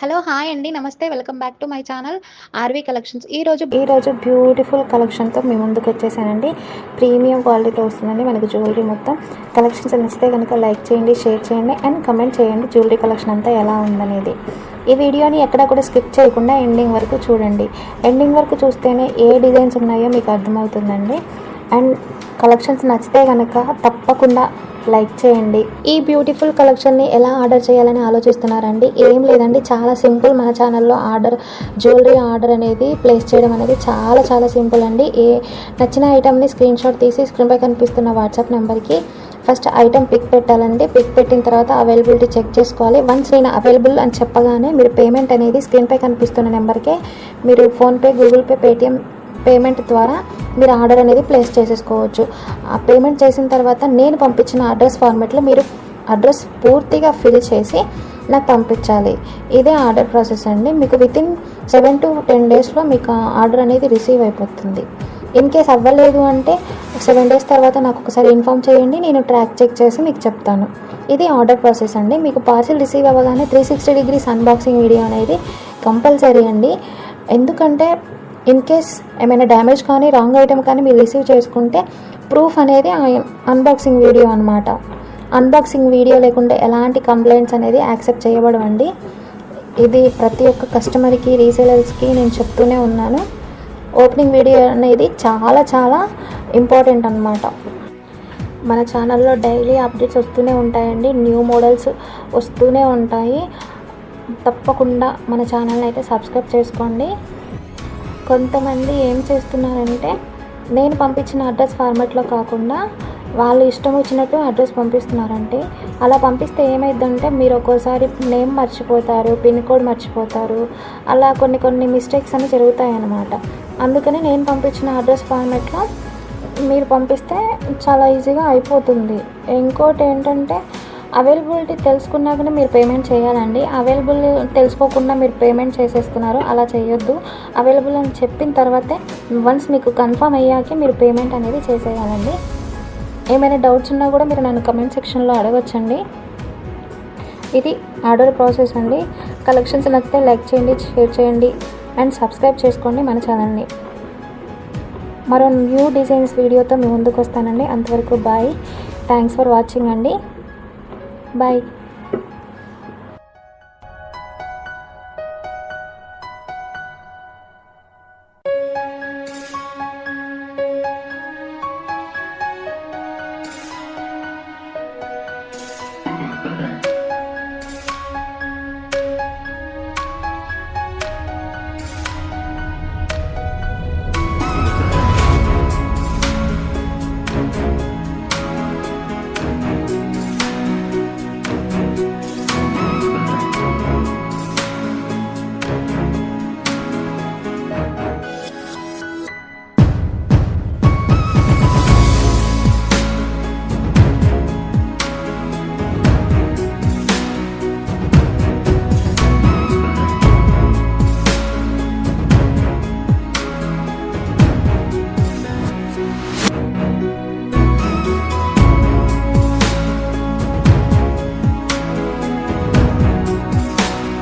Hello hi అండి నమస్తే welcome back to my channel RV collections. ఈరోజు బ్యూటిఫుల్ కలెక్షన్తో మీ ముందుకు వచ్చేసానండి. ప్రీమియం క్వాలిటీతో వస్తుందండి మనకి జ్యువెలరీ మొత్తం. కలెక్షన్స్ నచ్చితే కనుక లైక్ చేయండి, షేర్ చేయండి అండ్ కమెంట్ చేయండి జ్యువెలరీ కలెక్షన్ అంతా ఎలా ఉందనేది. ఈ వీడియోని ఎక్కడ కూడా స్కిప్ చేయకుండా ఎండింగ్ వరకు చూడండి. ఎండింగ్ వరకు చూస్తేనే ఏ డిజైన్స్ ఉన్నాయో మీకు అర్థమవుతుందండి. అండ్ కలెక్షన్స్ నచ్చితే కనుక తప్పకుండా లైక్ చేయండి. ఈ బ్యూటిఫుల్ కలెక్షన్ని ఎలా ఆర్డర్ చేయాలని ఆలోచిస్తున్నారండి? ఏం లేదండి, చాలా సింపుల్. మన ఛానల్లో జ్యువెలరీ ఆర్డర్ అనేది ప్లేస్ చేయడం అనేది చాలా సింపుల్ అండి. నచ్చిన ఐటమ్ని స్క్రీన్ షాట్ తీసి స్క్రీన్పై కనిపిస్తున్న వాట్సాప్ నెంబర్కి ఫస్ట్ ఐటమ్ పిక్ పెట్టాలండి. పిక్ పెట్టిన తర్వాత అవైలబిలిటీ చెక్ చేసుకోవాలి. వన్స్ నేను అవైలబుల్ అని చెప్పగానే మీరు పేమెంట్ అనేది స్క్రీన్పై కనిపిస్తున్న నెంబర్కే మీరు PhonePe, Google pay, Paytm payment ద్వారా మీరు ఆర్డర్ అనేది ప్లేస్ చేసేసుకోవచ్చు. ఆ పేమెంట్ చేసిన తర్వాత నేను పంపించిన అడ్రస్ ఫార్మాట్లో మీరు అడ్రస్ పూర్తిగా ఫిల్ చేసి నాకు పంపించాలి. ఇదే ఆర్డర్ ప్రాసెస్ అండి. మీకు వితిన్ 7 to 10 డేస్లో మీకు ఆర్డర్ అనేది రిసీవ్ అయిపోతుంది. ఇన్ కేస్ అవ్వలేదు అంటే 7 డేస్ తర్వాత నాకు ఒకసారి ఇన్ఫామ్ చేయండి, నేను ట్రాక్ చెక్ చేసి మీకు చెప్తాను. ఇది ఆర్డర్ ప్రాసెస్ అండి. మీకు పార్సిల్ రిసీవ్ అవ్వగానే 360 degrees అన్బాక్సింగ్ వీడియో అనేది కంపల్సరీ అండి. ఎందుకంటే ఇన్ కేస్ ఏమైనా డ్యామేజ్ కానీ రాంగ్ ఐటమ్ కానీ మీరు రిసీవ్ చేసుకుంటే ప్రూఫ్ అనేది అన్బాక్సింగ్ వీడియో అనమాట. అన్బాక్సింగ్ వీడియో లేకుండా ఎలాంటి కంప్లైంట్స్ అనేది యాక్సెప్ట్ చేయబడవండి. ఇది ప్రతి ఒక్క కస్టమర్కి, రీసేలర్స్కి నేను చెప్తూనే ఉన్నాను. ఓపెనింగ్ వీడియో అనేది చాలా ఇంపార్టెంట్ అనమాట. మన ఛానల్లో డైలీ అప్డేట్స్ వస్తూనే ఉంటాయండి. న్యూ మోడల్స్ వస్తూనే ఉంటాయి. తప్పకుండా మన ఛానల్ని అయితే సబ్స్క్రైబ్ చేసుకోండి. కొంతమంది ఏం చేస్తున్నారంటే నేను పంపించిన అడ్రస్ ఫార్మాట్లో కాకుండా వాళ్ళు ఇష్టం వచ్చినట్టు అడ్రస్ పంపిస్తున్నారంటే, అలా పంపిస్తే ఏమైందంటే మీరు ఒక్కోసారి నేమ్ మర్చిపోతారు, పిన్ కోడ్ మర్చిపోతారు. అలా కొన్ని మిస్టేక్స్ అని జరుగుతాయి అన్నమాట. అందుకని నేను పంపించిన అడ్రస్ ఫార్మాట్లో మీరు పంపిస్తే చాలా ఈజీగా అయిపోతుంది. ఇంకోటి ఏంటంటే అవైలబిలిటీ తెలుసుకున్నాకనే మీరు పేమెంట్ చేయాలండి. అవైలబుల్ తెలుసుకోకుండా మీరు పేమెంట్ చేసేస్తున్నారు, అలా చేయొద్దు. అవైలబుల్ అని చెప్పిన తర్వాతే వన్స్ మీకు కన్ఫర్మ్ అయ్యాకే మీరు పేమెంట్ అనేది చేసేయాలండి. ఏమైనా డౌట్స్ ఉన్నా కూడా మీరు నన్ను కమెంట్ సెక్షన్లో అడగొచ్చండి. ఇది ఆర్డర్ ప్రాసెస్ అండి. కలెక్షన్స్ నచ్చితే లైక్ చేయండి, షేర్ చేయండి అండ్ సబ్స్క్రైబ్ చేసుకోండి మన ఛానల్ని. మరో న్యూ డిజైన్స్ వీడియోతో మీ ముందుకు వస్తానండి. అంతవరకు బాయ్. థ్యాంక్స్ ఫర్ వాచింగ్ అండి. Bye.